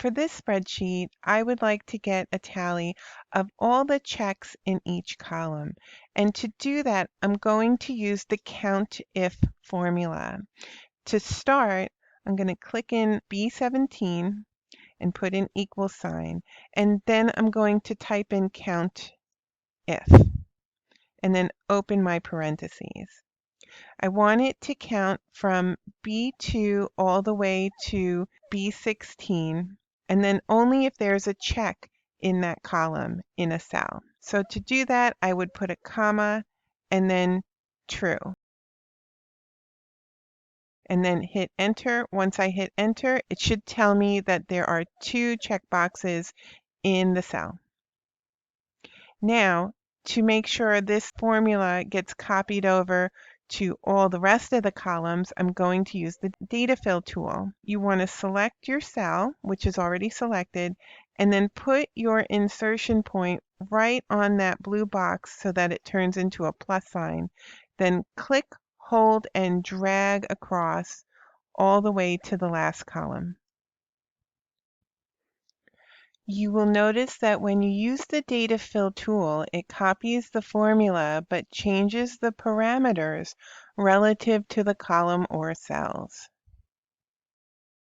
for this spreadsheet, I would like to get a tally of all the checks in each column. And to do that, I'm going to use the countif formula. To start, I'm going to click in B17 and put in equal sign. And then I'm going to type in countif and then open my parentheses. I want it to count from B2 all the way to B16, and then only if there's a check in that column in a cell. So to do that, I would put a comma and then true. And then hit enter. Once I hit enter, it should tell me that there are 2 checkboxes in the cell. Now, to make sure this formula gets copied over to all the rest of the columns, I'm going to use the data fill tool. You want to select your cell, which is already selected, and then put your insertion point right on that blue box so that it turns into a plus sign. Then click, hold, and drag across all the way to the last column. You will notice that when you use the data fill tool, it copies the formula but changes the parameters relative to the column or cells.